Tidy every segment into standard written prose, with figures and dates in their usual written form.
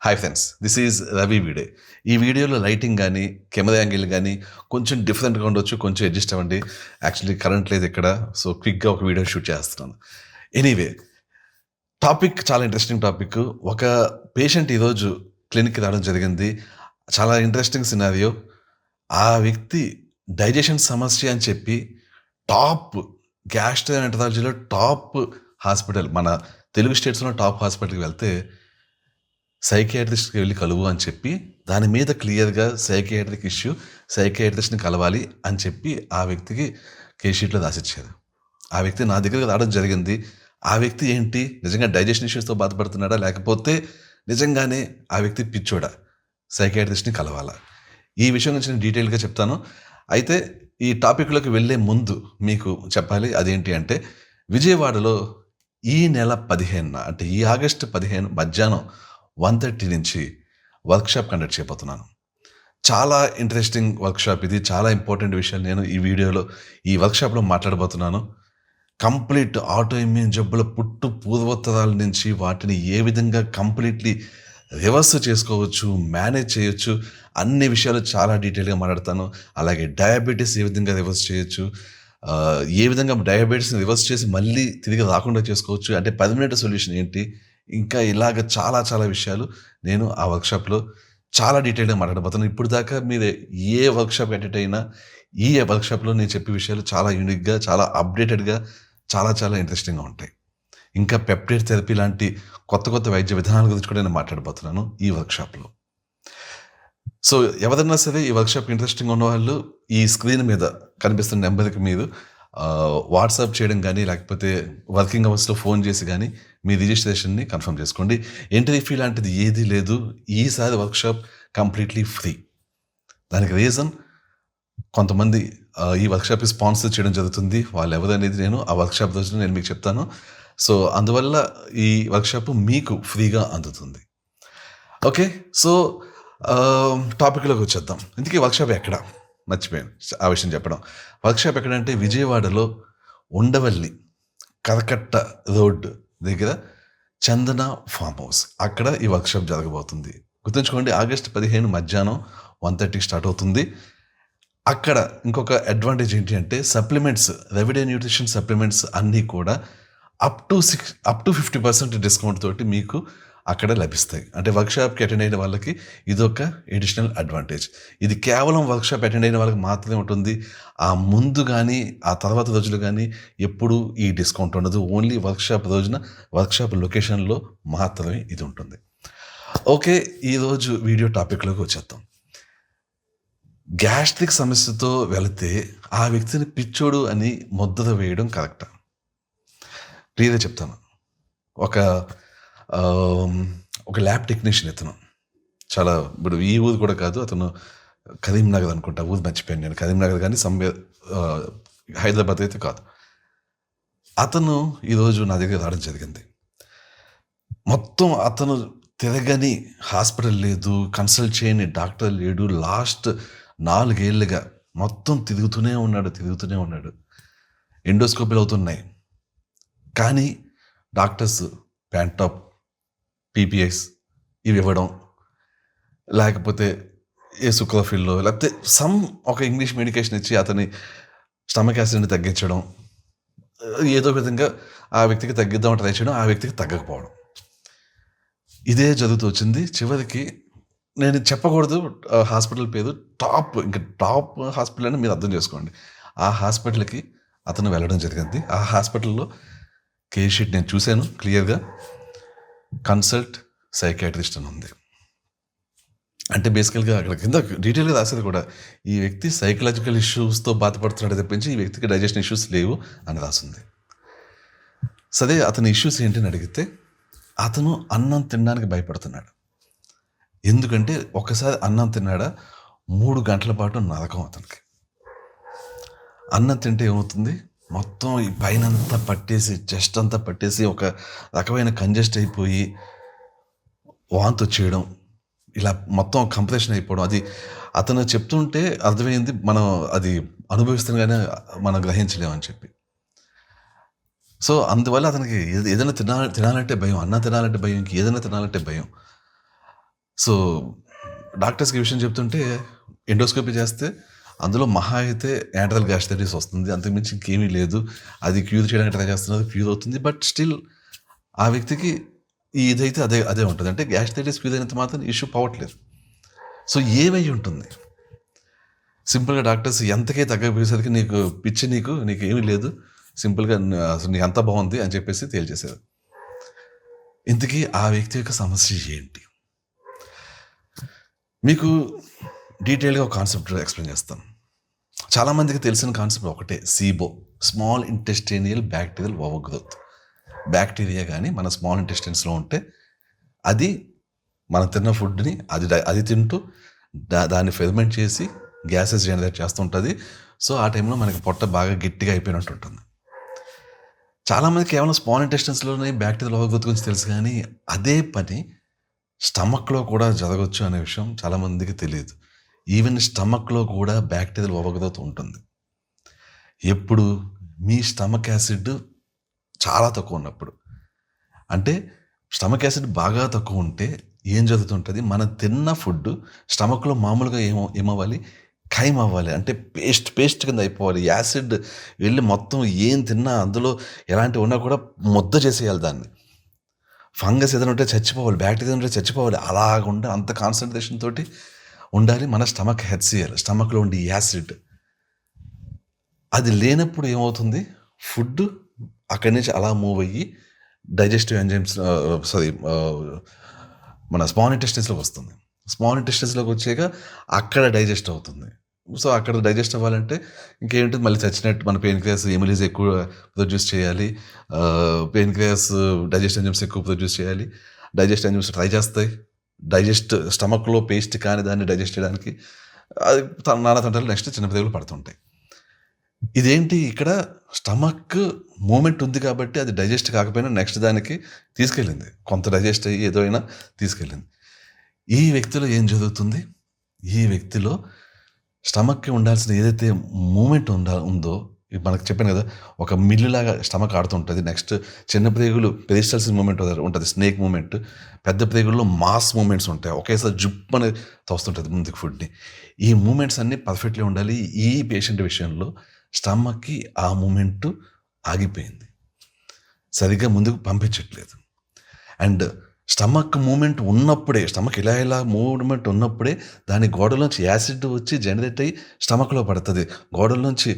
Hi friends, this is Ravi వీడే. ఈ వీడియోలో లైటింగ్ కానీ కెమెరా యాంగిల్ కానీ కొంచెం డిఫరెంట్గా ఉండొచ్చు, కొంచెం అడ్జస్ట్ అవ్వండి. యాక్చువల్లీ కరెంట్ లేదు ఇక్కడ, సో క్విక్గా ఒక వీడియో షూట్ చేస్తున్నాను. ఎనీవే, టాపిక్ చాలా ఇంట్రెస్టింగ్ టాపిక్. ఒక పేషెంట్ ఈరోజు క్లినిక్కి రావడం జరిగింది. చాలా ఇంట్రెస్టింగ్ సినారియో. ఆ వ్యక్తి డైజెషన్ సమస్య అని చెప్పి టాప్ గ్యాస్ట్రోఎంటరాలజీలో టాప్ హాస్పిటల్, మన తెలుగు స్టేట్స్లో టాప్ హాస్పిటల్కి వెళ్తే సైకియాట్రిస్ట్కి వెళ్ళి కలువు అని చెప్పి దాని మీద క్లియర్గా సైకియాట్రిస్ట్ని కలవాలి అని చెప్పి ఆ వ్యక్తికి కేషీట్లో రాసిచ్చారు. ఆ వ్యక్తి నా దగ్గరకు రావడం జరిగింది. ఆ వ్యక్తి ఏంటి, నిజంగా డైజెషన్ ఇష్యూస్తో బాధపడుతున్నాడా, లేకపోతే నిజంగానే ఆ వ్యక్తి పిచ్చోడా, సైకియాట్రిస్ట్ని కలవాలా? ఈ విషయం గురించి నేను డీటెయిల్గా చెప్తాను. అయితే ఈ టాపిక్లోకి వెళ్ళే ముందు మీకు చెప్పాలి, అదేంటి అంటే విజయవాడలో ఈ నెల 15న, అంటే ఈ ఆగస్టు 15 మధ్యాహ్నం 1:30 నుంచి వర్క్షాప్ కండక్ట్ చేయబోతున్నాను. చాలా ఇంట్రెస్టింగ్ వర్క్షాప్ ఇది. చాలా ఇంపార్టెంట్ విషయాలు నేను ఈ వీడియోలో, ఈ వర్క్షాప్లో మాట్లాడబోతున్నాను. కంప్లీట్ ఆటో ఇమ్యూన్ జబ్బుల పుట్టు పూర్వోత్తరాల నుంచి వాటిని ఏ విధంగా కంప్లీట్లీ రివర్స్ చేసుకోవచ్చు, మేనేజ్ చేయొచ్చు, అన్ని విషయాలు చాలా డీటెయిల్గా మాట్లాడతాను. అలాగే డయాబెటీస్ ఏ విధంగా రివర్స్ చేయొచ్చు, ఏ విధంగా డయాబెటీస్ని రివర్స్ చేసి మళ్ళీ తిరిగి రాకుండా చేసుకోవచ్చు, అంటే పర్మనెంట్ సొల్యూషన్ ఏంటి, ఇంకా ఇలాగ చాలా చాలా విషయాలు నేను ఆ వర్క్షాప్లో చాలా డీటెయిల్గా మాట్లాడబోతున్నాను. ఇప్పుడు దాకా మీరు ఏ వర్క్షాప్ అటెండ్ అయినా ఈ వర్క్షాప్లో నేను చెప్పే విషయాలు చాలా యూనిక్గా, చాలా అప్డేటెడ్గా, చాలా చాలా ఇంట్రెస్టింగ్గా ఉంటాయి. ఇంకా పెప్టైడ్ థెరపీ లాంటి కొత్త కొత్త వైద్య విధానాల గురించి కూడా నేను మాట్లాడబోతున్నాను ఈ వర్క్షాప్లో. సో ఎవరైనా సరే ఈ వర్క్షాప్ ఇంట్రెస్టింగ్ ఉన్నవాళ్ళు ఈ స్క్రీన్ మీద కనిపిస్తున్న నెంబర్కి మీరు వాట్సాప్ చేయడం కానీ, లేకపోతే వర్కింగ్ అవర్స్లో ఫోన్ చేసి కానీ మీ రిజిస్ట్రేషన్ని కన్ఫర్మ్ చేసుకోండి. ఎంట్రీ ఫీ లాంటిది ఏదీ లేదు. ఈసారి వర్క్షాప్ కంప్లీట్లీ ఫ్రీ. దానికి రీజన్, కొంతమంది ఈ వర్క్షాప్కి స్పాన్సర్ చేయడం జరుగుతుంది. వాళ్ళు ఎవరనేది నేను ఆ వర్క్షాప్ రోజున నేను మీకు చెప్తాను. సో అందువల్ల ఈ వర్క్షాప్ మీకు ఫ్రీగా అందుతుంది. ఓకే, సో టాపిక్లోకి వచ్చేద్దాం. ఇందుకే వర్క్షాప్ ఎక్కడ, మర్చిపోయాను ఆ విషయం చెప్పడం. వర్క్షాప్ ఎక్కడంటే విజయవాడలో ఉండవల్లి కరకట్ట రోడ్ దగ్గర చందన ఫామ్ హౌస్, అక్కడ ఈ వర్క్షాప్ జరగబోతుంది. గుర్తుంచుకోండి, ఆగస్టు 15 మధ్యాహ్నం 1:30 స్టార్ట్ అవుతుంది. అక్కడ ఇంకొక అడ్వాంటేజ్ ఏంటి అంటే సప్లిమెంట్స్, రెవిడే న్యూట్రిషన్ సప్లిమెంట్స్ అన్నీ కూడా అప్ టు 50% డిస్కౌంట్ తోటి మీకు అక్కడ లభిస్తాయి. అంటే వర్క్షాప్కి అటెండ్ అయిన వాళ్ళకి ఇదొక ఎడిషనల్ అడ్వాంటేజ్. ఇది కేవలం వర్క్షాప్ అటెండ్ అయిన వాళ్ళకి మాత్రమే ఉంటుంది. ఆ ముందు కానీ ఆ తర్వాత రోజులు కానీ ఎప్పుడు ఈ డిస్కౌంట్ ఉండదు. ఓన్లీ వర్క్షాప్ రోజున, వర్క్షాప్ లొకేషన్లో మాత్రమే ఇది ఉంటుంది. ఓకే, ఈరోజు వీడియో టాపిక్లోకి వచ్చేద్దాం. గ్యాస్ట్రిక్ సమస్యతో వెళితే ఆ వ్యక్తిని పిచ్చోడు అని ముద్ర వేయడం కరెక్టా? క్లియర్గా చెప్తాను. ఒక ల్యాబ్ టెక్నీషియన్ ఇతను, చాలా ఇప్పుడు ఈ ఊరు కూడా కాదు, అతను కరీంనగర్ అనుకుంటా, ఊరు మర్చిపోయాను నేను, కరీంనగర్ కానీ హైదరాబాద్ అయితే కాదు. అతను ఈరోజు నా దగ్గర రావడం జరిగింది. మొత్తం అతను తిరగని హాస్పిటల్ లేదు, కన్సల్ట్ చేయని డాక్టర్ లేడు. లాస్ట్ 4 ఏళ్ళుగా మొత్తం తిరుగుతూనే ఉన్నాడు. ఎండోస్కోపీలు అవుతున్నాయి, కానీ డాక్టర్స్ ప్యాంటాప్, పీపీఎస్ ఇవి ఇవ్వడం, లేకపోతే ఏ సుక్రోఫిల్లో, లేకపోతే ఒక ఇంగ్లీష్ మెడికేషన్ ఇచ్చి అతని స్టమక్ యాసిడ్ని తగ్గించడం, ఏదో విధంగా ఆ వ్యక్తికి తగ్గిద్దామని ట్రై చేయడం, ఆ వ్యక్తికి తగ్గకపోవడం, ఇదే జరుగుతూ వచ్చింది. చివరికి నేను చెప్పకూడదు హాస్పిటల్ పేరు, టాప్ హాస్పిటల్ అని మీరు అర్థం చేసుకోండి. ఆ హాస్పిటల్కి అతను వెళ్ళడం జరిగింది. ఆ హాస్పిటల్లో కేర్ షీట్ నేను చూశాను క్లియర్గా, కన్సల్ట్ సైకియాట్రిస్ట్ అని ఉంది. అంటే బేసికల్గా అక్కడ కింద డీటెయిల్గా రాసేది కూడా, ఈ వ్యక్తి సైకలాజికల్ ఇష్యూస్తో బాధపడుతున్నాడు తప్పించి ఈ వ్యక్తికి డైజెషన్ ఇష్యూస్ లేవు అని రాసింది. సరే, అతని ఇష్యూస్ ఏంటని అడిగితే అతను అన్నం తినడానికి భయపడుతున్నాడు. ఎందుకంటే ఒకసారి అన్నం తిన్నాడా 3 గంటల పాటు నరకం అతనికి. అన్నం తింటే ఏమవుతుంది, మొత్తం ఈ పైన అంతా పట్టేసి, చెస్ట్ అంతా పట్టేసి ఒక రకమైన కంజెస్ట్ అయిపోయి వాంతి వచ్చేయడం, ఇలా మొత్తం కంప్రెషన్ అయిపోవడం. అది అతను చెప్తుంటే అర్థమైంది, మనం అది అనుభవిస్తుండగానే మనం గ్రహించలేమని చెప్పి. సో అందువల్ల అతనికి ఏదైనా తినాలంటే భయం, అన్నం తినాలంటే భయం, ఏదైనా తినాలంటే భయం. సో, డాక్టర్స్‌కి ఈ విషయం చెప్తుంటే ఎండోస్కోపీ చేస్తే అందులో మహా అయితే యాంట్రల్ గ్యాస్ట్రైటిస్ వస్తుంది. అంతకు మించి ఇంకేమీ లేదు. అది క్యూర్ చేయడానికి ట్రై చేస్తున్నారు. క్యూర్ అవుతుంది. బట్ స్టిల్ ఆ వ్యక్తికి ఇదైతే అదే ఉంటది. అంటే గ్యాస్ట్రైటిస్ క్యూర్ అయినంత మాత్రం ఇష్యూ పోవట్లేదు. సో, ఏమై ఉంటుంది? సింపుల్‌గా డాక్టర్స్ ఎంతకే తగ్గకపోయేసరికి నీకు పిచ్చి నీకేమీ లేదు. సింపుల్‌గా అసలు నీకు అంతా బావుంది అని చెప్పేసి తేల్చేశారు. ఇంతకీ ఆ వ్యక్తి యొక్క సమస్య ఏంటి? మీకు డీటెయిల్‌గా ఒక కాన్సెప్ట్ ఎక్స్‌ప్లెయిన్ చేస్తాను. చాలామందికి తెలిసిన కాన్సెప్ట్ ఒకటే SIBO, small intestinal bacterial overgrowth. Bacteria గాని మన స్మాల్ ఇంటెస్టైన్స్‌లో ఉంటే అది మనం తిన్న ఫుడ్‌ని అది తింటూ దాన్ని ఫెర్మెంట్ చేసి గ్యాసెస్ జనరేట్ చేస్తుంటది. సో, ఆ టైంలో మనకి పొట్ట బాగా గట్టిగా అయిపోయినట్టు ఉంటుంది. చాలామంది కేవలం స్మాల్ ఇంటెస్టైన్స్‌లోనే బ్యాక్టీరియల్ ఓవర్‌గ్రోత్ గురించి తెలుసు గానీ, అదే పని స్టమక్‌లో కూడా జరగొచ్చు అనే విషయం చాలామందికి తెలీదు. ఈవెన్ స్టమక్‌లో కూడా బ్యాక్టీరియల్ ఓవర్‌గ్రోత్ ఉంటుంది. ఎప్పుడు? మీ స్టమక్ యాసిడ్ చాలా తక్కువ ఉన్నప్పుడు. అంటే స్టమక్ యాసిడ్ బాగా తక్కువ ఉంటే ఏం జరుగుతుంటది? మనం తిన్న ఫుడ్డు స్టమక్‌లో మామూలుగా ఏమవ్వాలి? ఖైమ్ అవ్వాలి. అంటే పేస్ట్ కింద అయిపోవాలి. యాసిడ్ వెళ్ళి మొత్తం ఏం తిన్నా అందులో ఎలాంటివి ఉన్నా కూడా ముద్ద చేసేయాలి దాన్ని. ఫంగస్ ఏదైనా ఉంటే చచ్చిపోవాలి. బ్యాక్టీరియా ఉంటే చచ్చిపోవాలి. అలాగుండి అంత కాన్సంట్రేషన్ తోటి ఉండాలి మన స్టమక్ HCl. స్టమక్‌లో ఉండే యాసిడ్. అది లేనప్పుడు ఏమవుతుంది? ఫుడ్డు అక్కడి నుంచి అలా మూవ్ అయ్యి డైజెస్టివ్ ఎంజైమ్స్ మన స్మాల్ ఇంటెస్టైన్స్‌లోకి వస్తుంది. స్మాల్ ఇంటెస్టైన్స్‌లోకి వచ్చాక అక్కడ డైజెస్ట్ అవుతుంది. సో, అక్కడ డైజెస్ట్ అవ్వాలంటే ఇంకేంటిది మళ్ళీ చచ్చినట్టు మన పెయిన్‌క్రియాస్ ఎమిలీస్ ఎక్కువ ప్రొడ్యూస్ చేయాలి. పెయిన్‌క్రియాస్ డైజెస్ట్ ఎంజైమ్స్ ఎక్కువ ప్రొడ్యూస్ చేయాలి. డైజెస్ట్ ఎంజైమ్స్ ట్రై చేస్తాయి. స్టమక్‌లో పేస్ట్ కాని దాన్ని డైజెస్ట్ చేయడానికి అది నానా తంటాలు నెక్స్ట్ చిన్న పెదవులు పడుతుంటాయి. ఇదేంటి ఇక్కడ స్టమక్ మూవ్‌మెంట్ ఉంది కాబట్టి అది డైజెస్ట్ కాకపోయినా నెక్స్ట్ దానికి తీసుకెళ్ళింది. కొంత డైజెస్ట్ అయ్యి ఏదో అయినా తీసుకెళ్ళింది. ఈ వ్యక్తిలో ఏం జరుగుతుంది? ఈ వ్యక్తిలో స్టమక్‌కి ఉండాల్సిన ఏదైతే మూవ్‌మెంట్ ఉందో మనకు చెప్పాను కదా! ఒక మిల్లులాగా స్టమక్ ఆడుతుంటది. నెక్స్ట్ చిన్న ప్రేగులు పెరిస్టల్స్ మూవ్‌మెంట్ ఉంటది. Snake movement. పెద్ద ప్రేగుల్లో మాస్ మూవ్‌మెంట్స్ ఉంటాయి. ఒకేసారి జుప్పని తోస్తుంటది ముందుకు ఫుడ్‌ని. ఈ మూవ్‌మెంట్స్ అన్నీ పర్ఫెక్ట్‌గా ఉండాలి. ఈ పేషెంట్ విషయంలో స్టమక్‌కి ఆ మూవ్‌మెంట్ ఆగిపోయింది. సరిగ్గా ముందుకు పంపించట్లేదు. అండ్ స్టమక్ మూవ్‌మెంట్ ఉన్నప్పుడే స్టమక్ ఇలా మూవ్‌మెంట్ ఉన్నప్పుడే దాని గోడలోంచి యాసిడ్ వచ్చి జనరేట్ అయ్యి స్టమక్‌లో పడతది. గోడల్లోంచి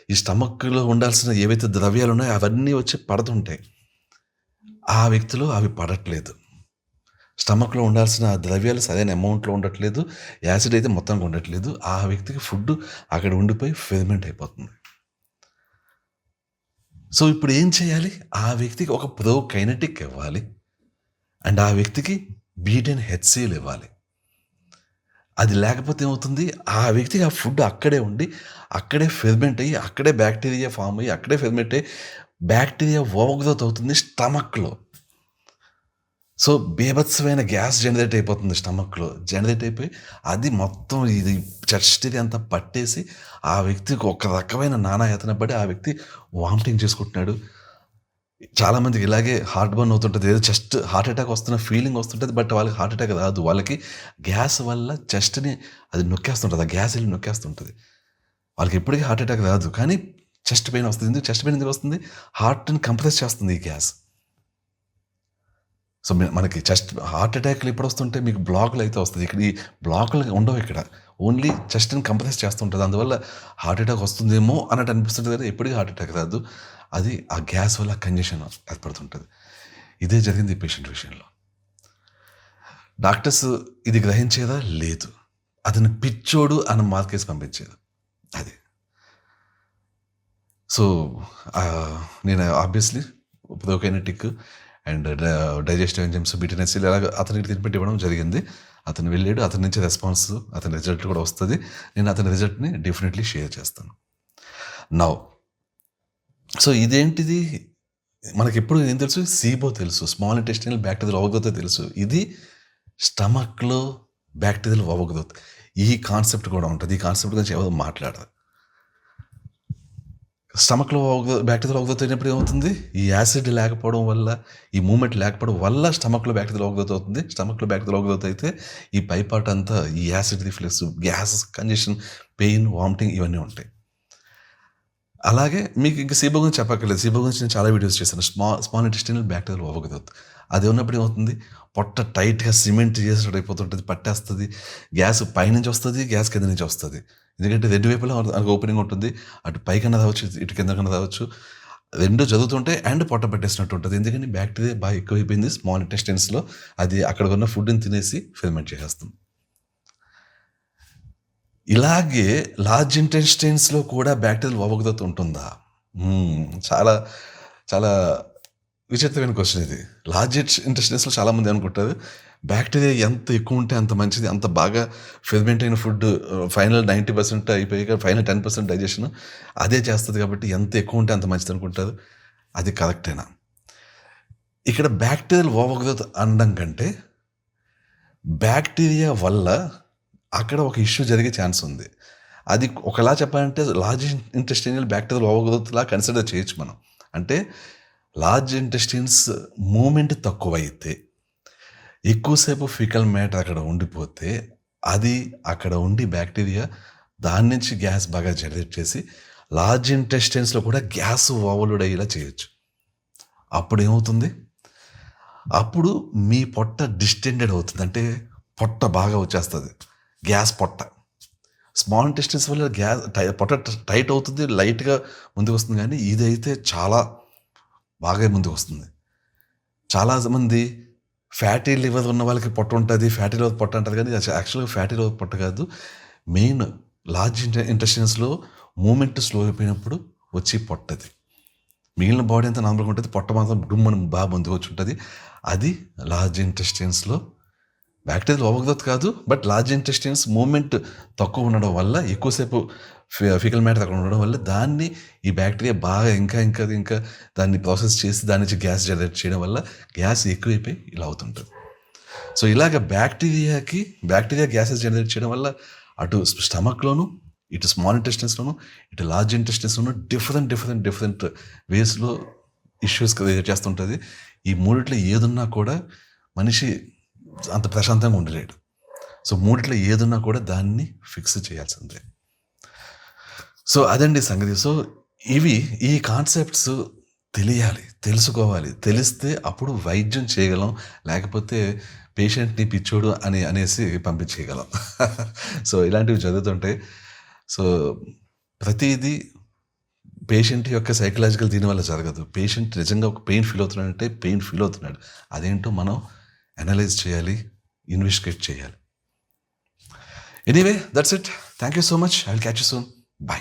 ఈ స్టమక్‌లో ఉండాల్సిన ఏవైతే ద్రవ్యాలున్నాయో అవన్నీ వచ్చి పడుతుంటాయి. ఆ వ్యక్తిలో అవి పడట్లేదు. స్టమక్‌లో ఉండాల్సిన ద్రవ్యాలు సరైన అమౌంట్‌లో ఉండట్లేదు. యాసిడ్ అయితే మొత్తానికి ఉండట్లేదు. ఆ వ్యక్తికి ఫుడ్ అక్కడ ఉండిపోయి ఫెర్మెంట్ అయిపోతుంది. సో, ఇప్పుడు ఏం చేయాలి? ఆ వ్యక్తికి ఒక ప్రోకైనెటిక్ ఇవ్వాలి. అండ్ ఆ వ్యక్తికి బీటెన్ HCl ఇవ్వాలి. అది లేకపోతే ఏమవుతుంది? ఆ వ్యక్తికి ఆ ఫుడ్ అక్కడే ఉండి, అక్కడే ఫెర్మెంట్ అయ్యి, అక్కడే బ్యాక్టీరియా ఫార్మ్ అయ్యి, అక్కడే ఫెర్మెంట్ అయ్యి, బ్యాక్టీరియా ఓవర్‌గ్రోత్ అవుతుంది స్టమక్‌లో. సో, బీభత్సమైన గ్యాస్ జనరేట్ అయిపోతుంది స్టమక్‌లో. జనరేట్ అయిపోయి, అది మొత్తం ఇది చెస్ట్ ఇది అంతా పట్టేసి, ఆ వ్యక్తికి ఒక రకమైన నానాయాతన పడి, ఆ వ్యక్తి వామిటింగ్ చేసుకుంటున్నాడు. చాలామందికి ఇలాగే హార్ట్ బర్న్ అవుతుంటది. ఏదో చెస్ట్ హార్ట్ అటాక్ వస్తున్న ఫీలింగ్ వస్తుంటది. బట్ వాళ్ళకి హార్ట్ అటాక్ రాదు. వాళ్ళకి గ్యాస్ వల్ల చెస్ట్‌ని అది నొక్కేస్తుంటది. ఆ గ్యాస్ ఎళ్లి నొక్కేస్తుంటది. వాళ్ళకి ఎప్పటికి హార్ట్ అటాక్ రాదు. కానీ చెస్ట్ పెయిన్ వస్తది. చెస్ట్ పెయిన్ ఎందుకు వస్తుంది? హార్ట్‌ని కంప్రెస్ చేస్తుంది ఈ గ్యాస్. సో, మనకి హార్ట్ అటాక్‌లు ఎప్పుడొస్తుంటాయి? మీకు బ్లాక్‌లు అయితే వస్తది. ఇక్కడ ఈ బ్లాక్‌లు ఉండవు ఇక్కడ. ఓన్లీ చెస్ట్‌ని కంప్రెస్ చేస్తుంటది. అందువల్ల హార్ట్ అటాక్ వస్తుందేమో అన్నట్టు అనిపిస్తుంటది కానీ ఎప్పటికి హార్ట్ అటాక్ రాదు. అది ఆ గ్యాస్ వల్ల కంజెషన్ ఏర్పడుతుంటది. ఇదే జరిగింది ఈ పేషెంట్ విషయంలో. డాక్టర్స్ ఇది గ్రహించేదా? లేదు. అతను పిచ్చోడు అని మార్కేసి పంపించేది. అది. సో, నేను obviously prokinetic and digestive enzymes betaine HCl ఇలాగ అతనికి ట్రీట్మెంట్ ఇవ్వడం జరిగింది. అతను వెళ్ళాడు. అతని నుంచి రెస్పాన్స్ అతని రిజల్ట్ కూడా వస్తది. నేను అతని రిజల్ట్‌ని డెఫినెట్‌లీ షేర్ చేస్తాను. నౌ సో, ఇదేంటిది? మనకెప్పుడు ఏం తెలుసు? SIBO తెలుసు. స్మాల్ ఇంటెస్టైనల్ బ్యాక్టీరియల్ ఓవర్‌గ్రోత్ తెలుసు. ఇది స్టమక్‌లో బ్యాక్టీరియల్ ఓవర్‌గ్రోత్. ఈ కాన్సెప్ట్ కూడా ఉంటది. ఈ కాన్సెప్ట్ గురించి ఎవరు మాట్లాడరు. స్టమక్‌లో బ్యాక్టీరియల్ ఓవర్‌గ్రోత్ అయినప్పుడు ఏమవుతుంది? ఈ యాసిడ్ లేకపోవడం వల్ల, ఈ మూవ్‌మెంట్ లేకపోవడం వల్ల స్టమక్‌లో బ్యాక్టీరియల్ ఓవర్‌గ్రోత్ అవుతుంది. స్టమక్‌లో బ్యాక్టీరియల్ ఓవర్‌గ్రోత్ అయితే ఈ పై పార్ట్ అంతా ఈ acid reflux, gas, congestion, pain, vomiting ఇవన్నీ ఉంటాయి. అలాగే మీకు ఇంక సీబో గురించి చెప్పక్కర్లేదు. సీబో గురించి నేను చాలా వీడియోస్ చేశాను. Small intestinal bacterial overgrowth. అది ఉన్నప్పుడు ఏమవుతుంది? పొట్ట టైట్‌గా సిమెంట్ చేసినట్టు అయిపోతుంటది. పట్టేస్తది. గ్యాస్ పైనుంచి వస్తది. గ్యాస్ కింద నుంచి వస్తది. ఎందుకంటే 2 వైపులా మనకు ఓపెనింగ్ ఉంటుంది. అటు పైకన్నా రావచ్చు, ఇటు కిందకన్నా రావచ్చు. 2 జరుగుతుంటాయి అండ్ పొట్ట పట్టేసినట్టు ఉంటది. ఎందుకని బ్యాక్టీరియా బాగా ఎక్కువైపోయింది స్మాల్ ఇంటెస్టైన్స్‌లో. అది అక్కడ ఉన్న ఫుడ్‌ని తినేసి ఫెర్మెంట్ చేసేస్తుంది. ఇలాగే లార్జ్ ఇంటెస్టైన్స్‌లో కూడా బ్యాక్టీరియల్ ఓవర్‌గ్రోత్ ఉంటుందా? హ్మ్. చాలా, చాలా విచిత్రమైన క్వెషన్ ఇది. లార్జ్ ఇంటెస్టైన్స్‌లో చాలామంది అనుకుంటారు, బ్యాక్టీరియా ఎంత ఎక్కువుంటే అంత మంచిది. అంత బాగా ఫెర్మెంట్ అయిన ఫుడ్ ఫైనల్ 90% అయిపోయాక ఫైనల్ 10% డైజెషన్ అదే చేస్తది కాబట్టి ఎంత ఎక్కువుంటే అంత మంచిదనుకుంటారు. అది కరెక్టేనా? ఇక్కడ బ్యాక్టీరియల్ ఓవర్‌గ్రోత్ అనడం కంటే, బ్యాక్టీరియా వల్ల అక్కడ ఒక ఇష్యూ జరిగే ఛాన్స్ ఉంది. అది ఒకలా చెప్పాలంటే లార్జ్ ఇంటెస్టైనల్ బ్యాక్టీరియల్ ఓవర్‌గ్రోత్‌లా కన్సిడర్ చేయొచ్చు మనం. అంటే లార్జ్ ఇంటెస్టైన్స్ మూవ్‌మెంట్ తక్కువైతే, ఎక్కువసేపు ఫీకల్ మ్యాటర్ అక్కడ ఉండిపోతే, అది అక్కడ ఉండి బ్యాక్టీరియా దాని నుంచి గ్యాస్ బాగా జనరేట్ చేసి, లార్జ్ ఇంటెస్టైన్స్‌లో కూడా గ్యాస్ ఓవర్‌లోడ్ అయ్యేలా చేయొచ్చు. అప్పుడేమవుతుంది? అప్పుడు మీ పొట్ట డిస్టెండెడ్ అవుతుంది. అంటే పొట్ట బాగా వచ్చేస్తది. గ్యాస్ పొట్ట. స్మాల్ ఇంటెస్టైన్స్ వల్ల పొట్ట టైట్ అవుతుంది. లైట్‌గా ముందుకొస్తుంది గానీ, ఇదైతే చాలా బాగా ముందుకొస్తుంది. చాలా మంది ఫ్యాటీ లివర్ ఉన్న వాళ్ళకి పొట్ట ఉంటది. ఫ్యాటీ లివర్ పొట్ట అంటారు కానీ, అది యాక్చువల్‌గా ఫ్యాటీ లివర్ పొట్ట కాదు. మెయిన్ లార్జ్ ఇంటెస్టైన్స్‌లో మూవ్‌మెంట్ స్లో అయిపోయినప్పుడు వచ్చే పొట్టది. మిగిలిన బాడీ అంతా నార్మల్‌గా ఉంటది. పొట్ట మాత్రం డుమ్మని బాగా ముందుకొచ్చుంటది. అది లార్జ్ ఇంటెస్టైన్స్‌లో బ్యాక్టీరియల్ ఓవర్‌గ్రోత్ కాదు. బట్ లార్జ్ ఇంటెస్టైన్స్ మూవ్‌మెంట్ తక్కువ ఉండడం వల్ల, ఎక్కువసేపు ఫీకల్ మ్యాటర్ అక్కడ ఉండడం వల్ల, దాన్ని ఈ బ్యాక్టీరియా బాగా ఇంకా దాన్ని ప్రాసెస్ చేసి దాని నుంచి గ్యాస్ జనరేట్ చేయడం వల్ల గ్యాస్ ఎక్కువైపోయి ఇలా అవుతుంటది. సో, ఇలాగ బ్యాక్టీరియా గ్యాసెస్ జనరేట్ చేయడం వల్ల అటు స్టమక్‌లోను, ఇటు స్మాల్ ఇంటెస్టైన్స్‌లోను, ఇటు లార్జ్ ఇంటెస్టైన్స్‌లోను డిఫరెంట్ వేస్‌లో ఇష్యూస్ క్రియేట్ చేస్తుంటది. ఈ మూడిట్లో ఏదున్నా కూడా మనిషి అంత ప్రశాంతంగా ఉండలేడు. సో, మూడిట్లో ఏదున్నా కూడా దాన్ని ఫిక్స్ చేయాల్సిందే. సో, అదండి సంగతి. సో, ఈ కాన్సెప్ట్స్ తెలియాలి, తెలుసుకోవాలి. తెలిస్తే అప్పుడు వైద్యం చేయగలం. లేకపోతే పేషెంట్‌ని పిచ్చోడు అనేసి పంపించేయగలం. సో, ఇలాంటివి జరుగుతుంటాయి. సో, ప్రతీదీ పేషెంట్ యొక్క సైకలాజికల్ దీనివల్ల జరగదు. పేషెంట్ నిజంగా ఒక పెయిన్ ఫీల్ అవుతున్నాడంటే పెయిన్ ఫీల్ అవుతున్నాడు. అదేంటో మనం అనలైజ్ చేయాలి. ఇన్వెస్టిగేట్ చేయాలి. Anyway that's it. Thank you so much. I will catch you soon. By.